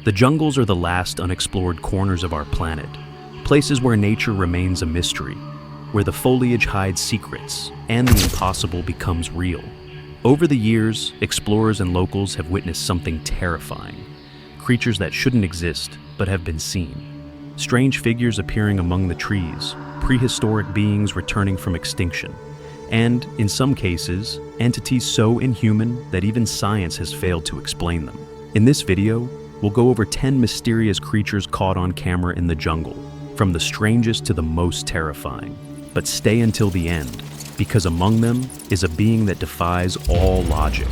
The jungles are the last unexplored corners of our planet, places where nature remains a mystery, where the foliage hides secrets and the impossible becomes real. Over the years, explorers and locals have witnessed something terrifying. Creatures that shouldn't exist, but have been seen. Strange figures appearing among the trees, prehistoric beings returning from extinction, and, in some cases, entities so inhuman that even science has failed to explain them. In this video, we'll go over 10 mysterious creatures caught on camera in the jungle, from the strangest to the most terrifying. But stay until the end, because among them is a being that defies all logic.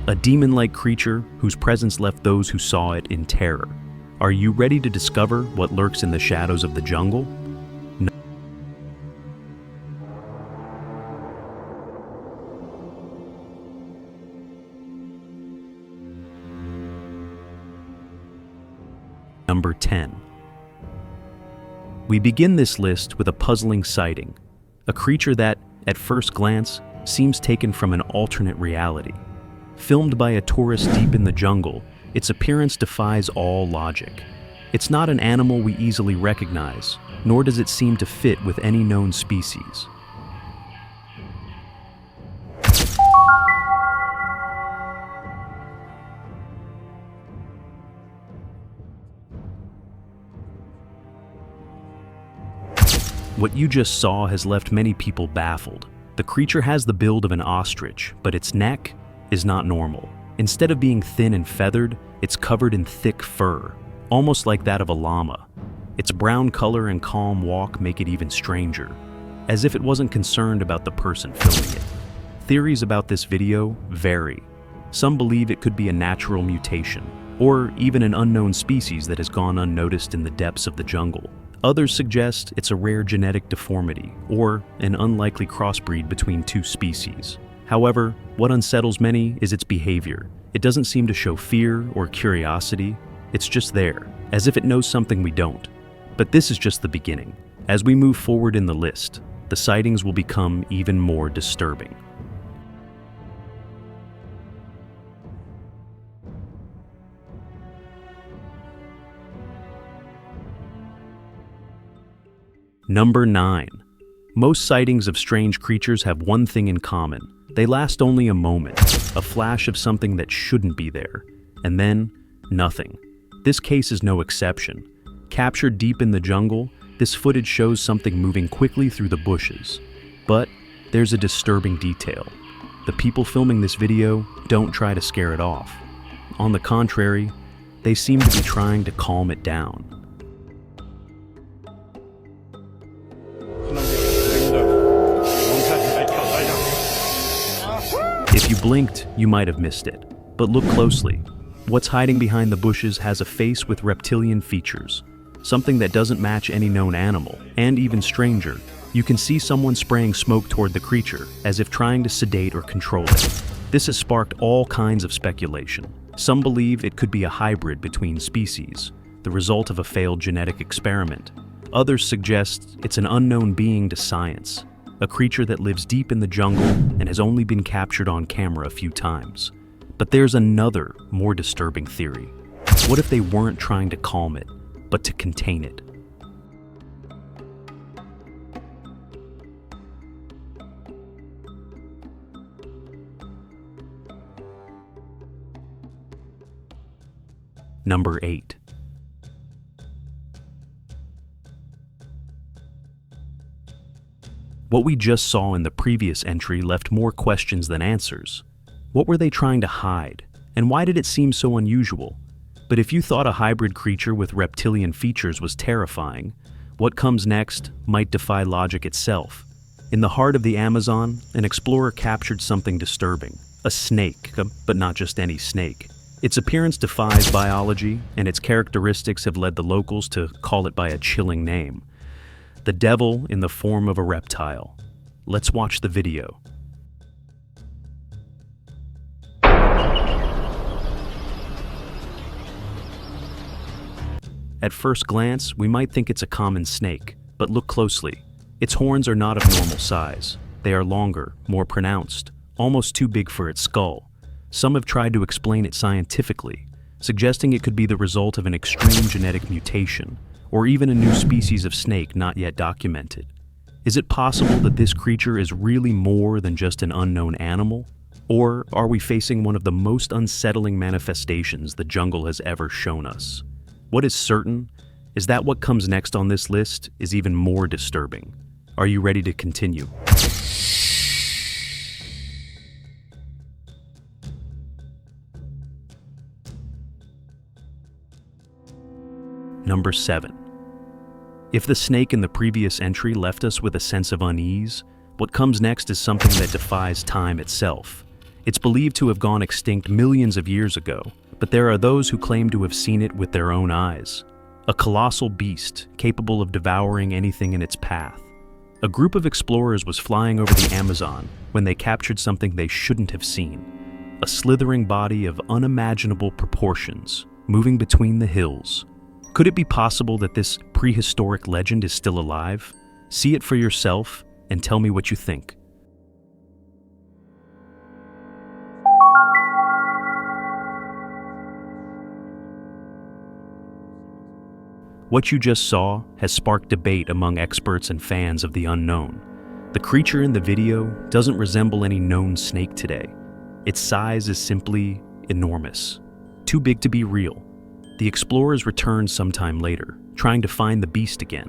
A demon-like creature whose presence left those who saw it in terror. Are you ready to discover what lurks in the shadows of the jungle? Number 10. We begin this list with a puzzling sighting, a creature that, at first glance, seems taken from an alternate reality. Filmed by a tourist deep in the jungle, its appearance defies all logic. It's not an animal we easily recognize, nor does it seem to fit with any known species. What you just saw has left many people baffled. The creature has the build of an ostrich, but its neck is not normal. Instead of being thin and feathered, it's covered in thick fur, almost like that of a llama. Its brown color and calm walk make it even stranger, as if it wasn't concerned about the person filming it. Theories about this video vary. Some believe it could be a natural mutation, or even an unknown species that has gone unnoticed in the depths of the jungle. Others suggest it's a rare genetic deformity, or an unlikely crossbreed between two species. However, what unsettles many is its behavior. It doesn't seem to show fear or curiosity. It's just there, as if it knows something we don't. But this is just the beginning. As we move forward in the list, the sightings will become even more disturbing. Number 9. Most sightings of strange creatures have one thing in common. They last only a moment, a flash of something that shouldn't be there, and then nothing. This case is no exception. Captured deep in the jungle, this footage shows something moving quickly through the bushes. But there's a disturbing detail. The people filming this video don't try to scare it off. On the contrary, they seem to be trying to calm it down. If you blinked, you might have missed it. But look closely. What's hiding behind the bushes has a face with reptilian features, something that doesn't match any known animal. And even stranger, you can see someone spraying smoke toward the creature, as if trying to sedate or control it. This has sparked all kinds of speculation. Some believe it could be a hybrid between species, the result of a failed genetic experiment. Others suggest it's an unknown being to science, a creature that lives deep in the jungle and has only been captured on camera a few times. But there's another, more disturbing theory. What if they weren't trying to calm it, but to contain it? Number 8. What we just saw in the previous entry left more questions than answers. What were they trying to hide, and why did it seem so unusual? But if you thought a hybrid creature with reptilian features was terrifying, what comes next might defy logic itself. In the heart of the Amazon, an explorer captured something disturbing. A snake, but not just any snake. Its appearance defies biology, and its characteristics have led the locals to call it by a chilling name: the devil in the form of a reptile. Let's watch the video. At first glance, we might think it's a common snake, but look closely. Its horns are not of normal size. They are longer, more pronounced, almost too big for its skull. Some have tried to explain it scientifically, suggesting it could be the result of an extreme genetic mutation, or even a new species of snake not yet documented. Is it possible that this creature is really more than just an unknown animal? Or are we facing one of the most unsettling manifestations the jungle has ever shown us? What is certain is that what comes next on this list is even more disturbing. Are you ready to continue? Number 7. If the snake in the previous entry left us with a sense of unease, what comes next is something that defies time itself. It's believed to have gone extinct millions of years ago, but there are those who claim to have seen it with their own eyes. A colossal beast capable of devouring anything in its path. A group of explorers was flying over the Amazon when they captured something they shouldn't have seen. A slithering body of unimaginable proportions, moving between the hills. Could it be possible that this prehistoric legend is still alive? See it for yourself and tell me what you think. What you just saw has sparked debate among experts and fans of the unknown. The creature in the video doesn't resemble any known snake today. Its size is simply enormous, too big to be real. The explorers returned sometime later, trying to find the beast again,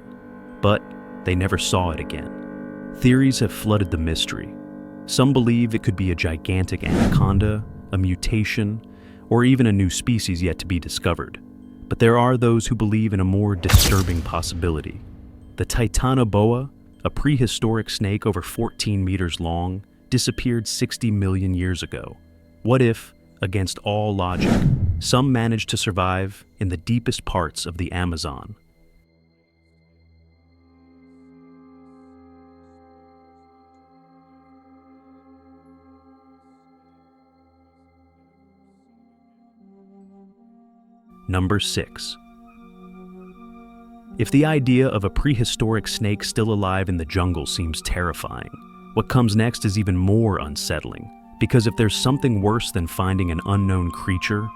but they never saw it again. Theories have flooded the mystery. Some believe it could be a gigantic anaconda, a mutation, or even a new species yet to be discovered. But there are those who believe in a more disturbing possibility. The Titanoboa, a prehistoric snake over 14 meters long, disappeared 60 million years ago. What if, against all logic, some managed to survive in the deepest parts of the Amazon? Number 6. If the idea of a prehistoric snake still alive in the jungle seems terrifying, what comes next is even more unsettling, because if there's something worse than finding an unknown creature,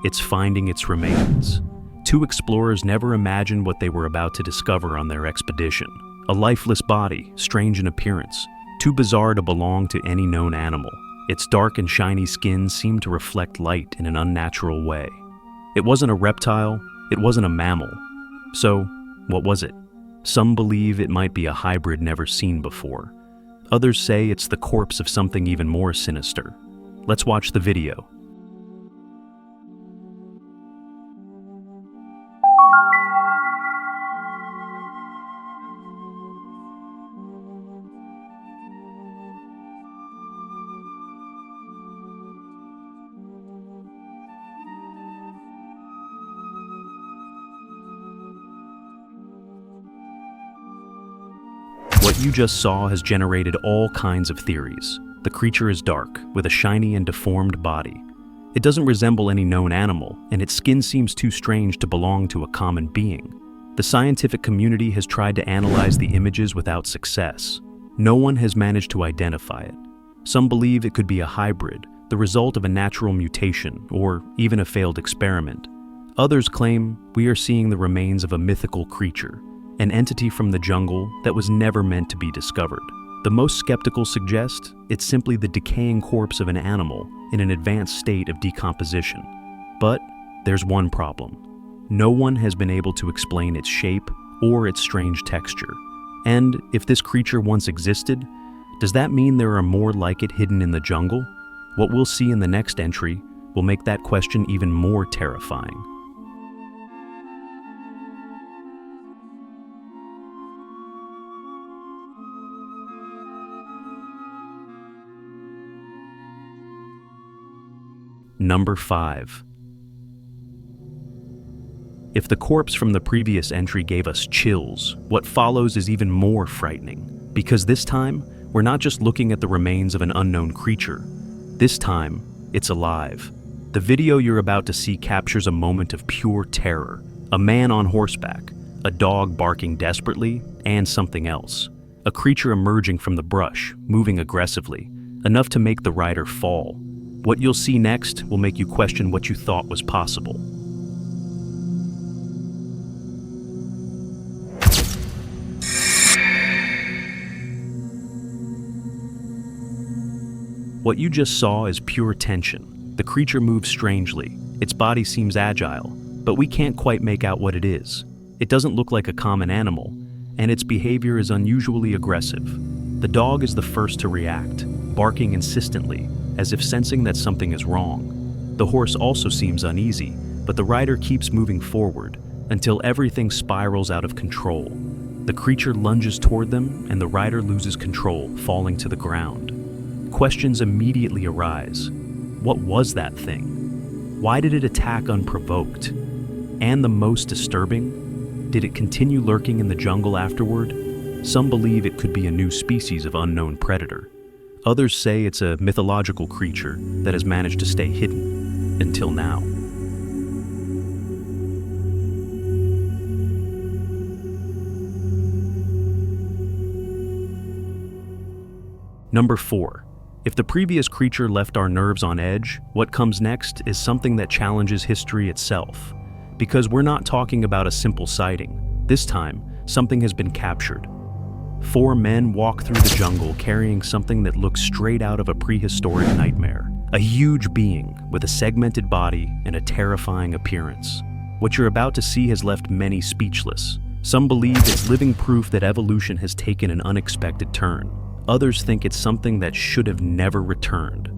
it's finding its remains. Two explorers never imagined what they were about to discover on their expedition. A lifeless body, strange in appearance, too bizarre to belong to any known animal. Its dark and shiny skin seemed to reflect light in an unnatural way. It wasn't a reptile, it wasn't a mammal. So, what was it? Some believe it might be a hybrid never seen before. Others say it's the corpse of something even more sinister. Let's watch the video. What you just saw has generated all kinds of theories. The creature is dark, with a shiny and deformed body. It doesn't resemble any known animal, and its skin seems too strange to belong to a common being. The scientific community has tried to analyze the images without success. No one has managed to identify it. Some believe it could be a hybrid, the result of a natural mutation, or even a failed experiment. Others claim we are seeing the remains of a mythical creature, an entity from the jungle that was never meant to be discovered. The most skeptical suggest it's simply the decaying corpse of an animal in an advanced state of decomposition. But there's one problem. No one has been able to explain its shape or its strange texture. And if this creature once existed, does that mean there are more like it hidden in the jungle? What we'll see in the next entry will make that question even more terrifying. Number 5. If the corpse from the previous entry gave us chills, what follows is even more frightening, because this time, we're not just looking at the remains of an unknown creature. This time, it's alive. The video you're about to see captures a moment of pure terror. A man on horseback, a dog barking desperately, and something else. A creature emerging from the brush, moving aggressively, enough to make the rider fall. What you'll see next will make you question what you thought was possible. What you just saw is pure tension. The creature moves strangely. Its body seems agile, but we can't quite make out what it is. It doesn't look like a common animal, and its behavior is unusually aggressive. The dog is the first to react, barking insistently, as if sensing that something is wrong. The horse also seems uneasy, but the rider keeps moving forward until everything spirals out of control. The creature lunges toward them, and the rider loses control, falling to the ground. Questions immediately arise. What was that thing? Why did it attack unprovoked? And the most disturbing, did it continue lurking in the jungle afterward? Some believe it could be a new species of unknown predator. Others say it's a mythological creature that has managed to stay hidden until now. Number 4. If the previous creature left our nerves on edge, what comes next is something that challenges history itself. Because we're not talking about a simple sighting. This time, something has been captured. 4 men walk through the jungle carrying something that looks straight out of a prehistoric nightmare. A huge being with a segmented body and a terrifying appearance. What you're about to see has left many speechless. Some believe it's living proof that evolution has taken an unexpected turn. Others think it's something that should have never returned.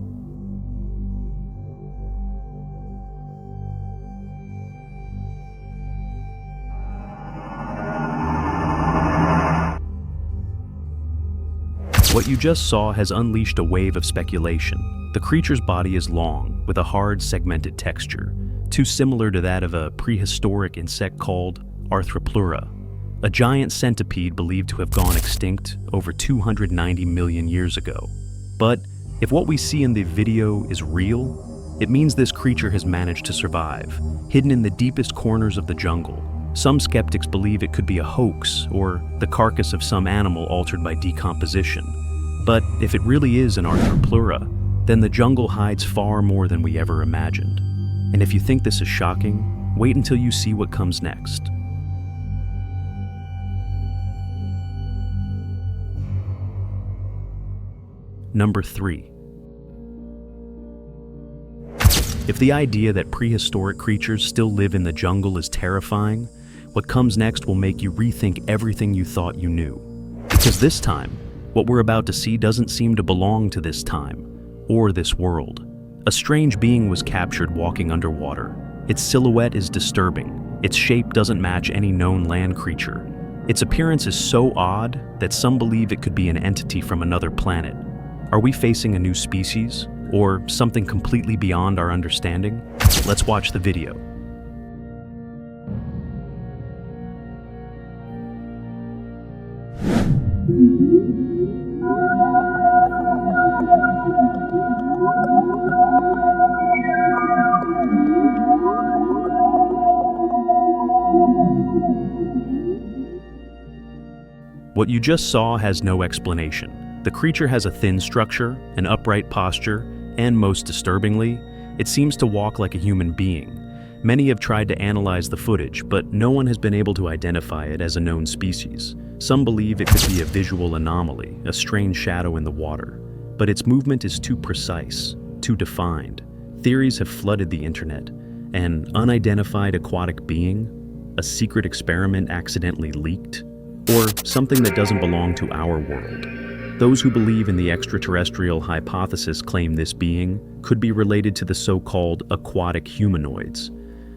What you just saw has unleashed a wave of speculation. The creature's body is long, with a hard, segmented texture, too similar to that of a prehistoric insect called Arthropleura, a giant centipede believed to have gone extinct over 290 million years ago. But if what we see in the video is real, it means this creature has managed to survive, hidden in the deepest corners of the jungle. Some skeptics believe it could be a hoax or the carcass of some animal altered by decomposition. But if it really is an Arthropleura, then the jungle hides far more than we ever imagined. And if you think this is shocking, wait until you see what comes next. Number 3. If the idea that prehistoric creatures still live in the jungle is terrifying, what comes next will make you rethink everything you thought you knew. Because this time, what we're about to see doesn't seem to belong to this time, or this world. A strange being was captured walking underwater. Its silhouette is disturbing. Its shape doesn't match any known land creature. Its appearance is so odd that some believe it could be an entity from another planet. Are we facing a new species, or something completely beyond our understanding? Let's watch the video. What you just saw has no explanation. The creature has a thin structure, an upright posture, and most disturbingly, it seems to walk like a human being. Many have tried to analyze the footage, but no one has been able to identify it as a known species. Some believe it could be a visual anomaly, a strange shadow in the water. But its movement is too precise, too defined. Theories have flooded the internet. An unidentified aquatic being? A secret experiment accidentally leaked? Or something that doesn't belong to our world? Those who believe in the extraterrestrial hypothesis claim this being could be related to the so-called aquatic humanoids,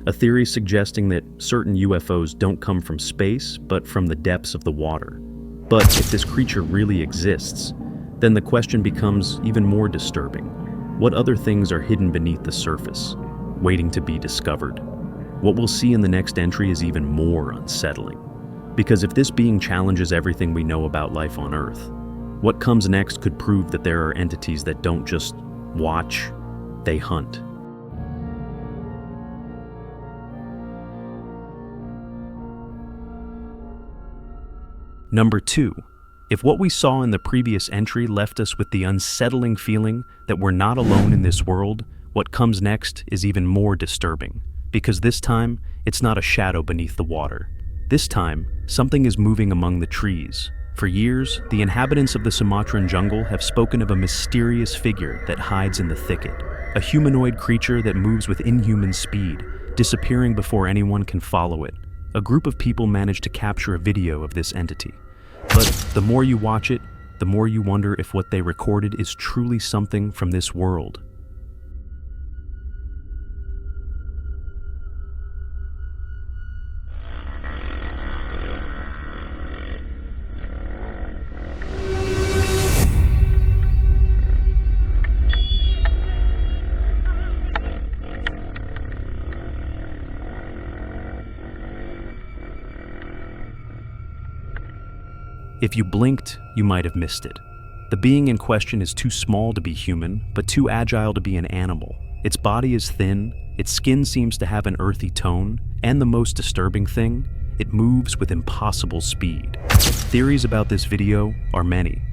a theory suggesting that certain UFOs don't come from space, but from the depths of the water. But if this creature really exists, then the question becomes even more disturbing. What other things are hidden beneath the surface, waiting to be discovered? What we'll see in the next entry is even more unsettling. Because if this being challenges everything we know about life on Earth, what comes next could prove that there are entities that don't just watch, they hunt. Number 2. If what we saw in the previous entry left us with the unsettling feeling that we're not alone in this world, what comes next is even more disturbing. Because this time, it's not a shadow beneath the water. This time, something is moving among the trees. For years, the inhabitants of the Sumatran jungle have spoken of a mysterious figure that hides in the thicket. A humanoid creature that moves with inhuman speed, disappearing before anyone can follow it. A group of people managed to capture a video of this entity. But the more you watch it, the more you wonder if what they recorded is truly something from this world. If you blinked, you might have missed it. The being in question is too small to be human, but too agile to be an animal. Its body is thin, its skin seems to have an earthy tone, and the most disturbing thing, it moves with impossible speed. Theories about this video are many.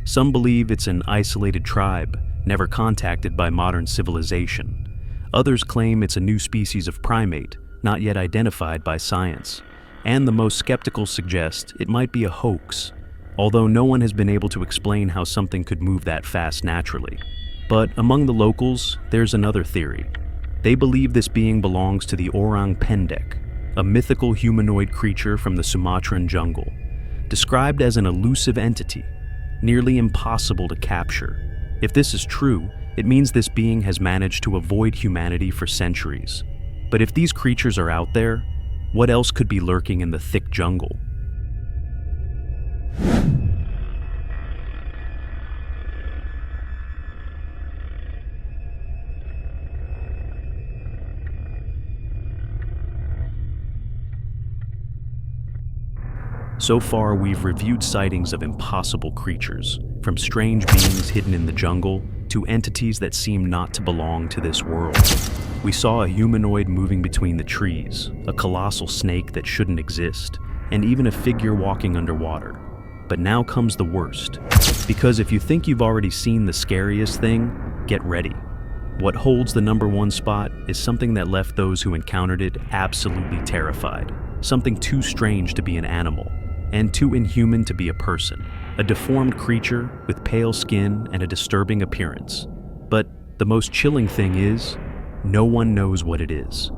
Some believe it's an isolated tribe, never contacted by modern civilization. Others claim it's a new species of primate, not yet identified by science. And the most skeptical suggest it might be a hoax, although no one has been able to explain how something could move that fast naturally. But among the locals, there's another theory. They believe this being belongs to the orang pendek, a mythical humanoid creature from the Sumatran jungle, described as an elusive entity, nearly impossible to capture. If this is true, it means this being has managed to avoid humanity for centuries. But if these creatures are out there, what else could be lurking in the thick jungle? So far, we've reviewed sightings of impossible creatures, from strange beings hidden in the jungle to entities that seem not to belong to this world. We saw a humanoid moving between the trees, a colossal snake that shouldn't exist, and even a figure walking underwater. But now comes the worst. Because if you think you've already seen the scariest thing, get ready. What holds the #1 spot is something that left those who encountered it absolutely terrified. Something too strange to be an animal, and too inhuman to be a person. A deformed creature with pale skin and a disturbing appearance. But the most chilling thing is, no one knows what it is.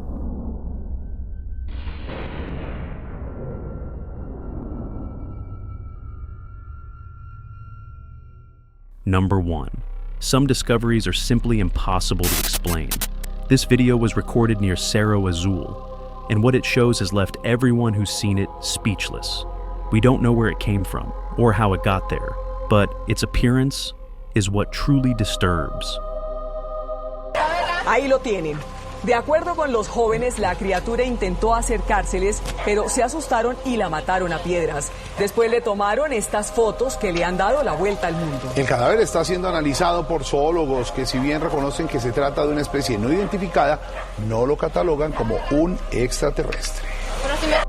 Number 1. Some discoveries are simply impossible to explain. This video was recorded near Cerro Azul, and what it shows has left everyone who's seen it speechless. We don't know where it came from, or how it got there, but its appearance is what truly disturbs. Ahí lo tienen. De acuerdo con los jóvenes, la criatura intentó acercárseles, pero se asustaron y la mataron a piedras. Después le tomaron estas fotos que le han dado la vuelta al mundo. El cadáver está siendo analizado por zoólogos que, si bien reconocen que se trata de una especie no identificada, no lo catalogan como un extraterrestre.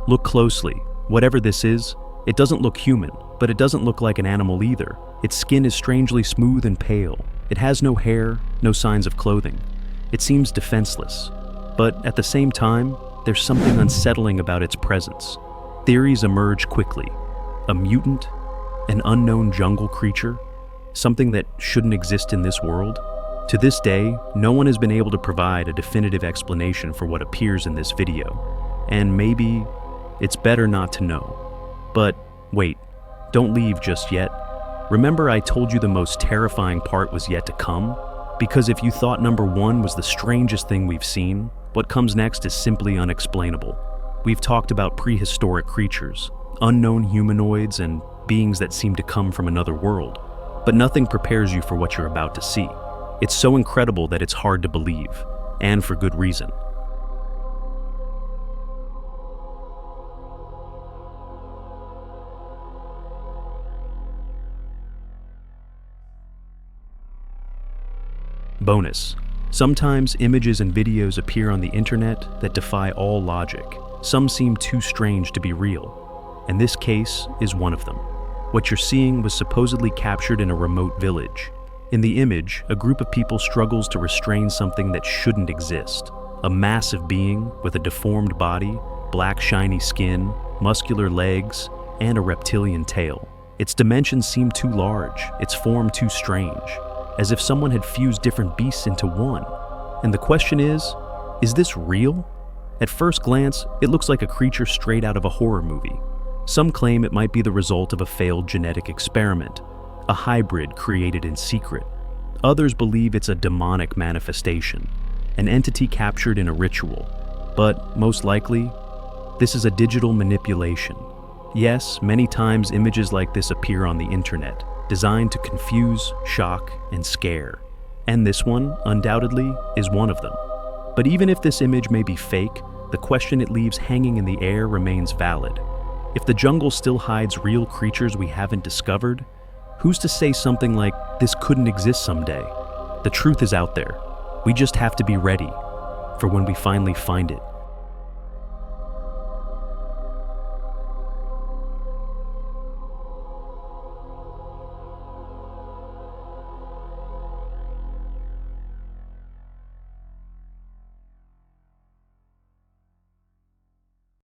Look closely. Whatever this is, it doesn't look human, but it doesn't look like an animal either. Its skin is strangely smooth and pale. It has no hair, no signs of clothing. It seems defenseless, but at the same time, there's something unsettling about its presence. Theories emerge quickly. A mutant? An unknown jungle creature? Something that shouldn't exist in this world? To this day, no one has been able to provide a definitive explanation for what appears in this video, and maybe it's better not to know. But wait, don't leave just yet. Remember I told you the most terrifying part was yet to come? Because if you thought #1 was the strangest thing we've seen, what comes next is simply unexplainable. We've talked about prehistoric creatures, unknown humanoids, and beings that seem to come from another world. But nothing prepares you for what you're about to see. It's so incredible that it's hard to believe, and for good reason. Bonus. Sometimes images and videos appear on the internet that defy all logic. Some seem too strange to be real, and this case is one of them. What you're seeing was supposedly captured in a remote village. In the image, a group of people struggles to restrain something that shouldn't exist. A massive being with a deformed body, black shiny skin, muscular legs, and a reptilian tail. Its dimensions seem too large, its form too strange, as if someone had fused different beasts into one. And the question is this real? At first glance, it looks like a creature straight out of a horror movie. Some claim it might be the result of a failed genetic experiment, a hybrid created in secret. Others believe it's a demonic manifestation, an entity captured in a ritual. But most likely, this is a digital manipulation. Yes, many times images like this appear on the internet, designed to confuse, shock, and scare. And this one, undoubtedly, is one of them. But even if this image may be fake, the question it leaves hanging in the air remains valid. If the jungle still hides real creatures we haven't discovered, who's to say something like this couldn't exist someday? The truth is out there. We just have to be ready for when we finally find it.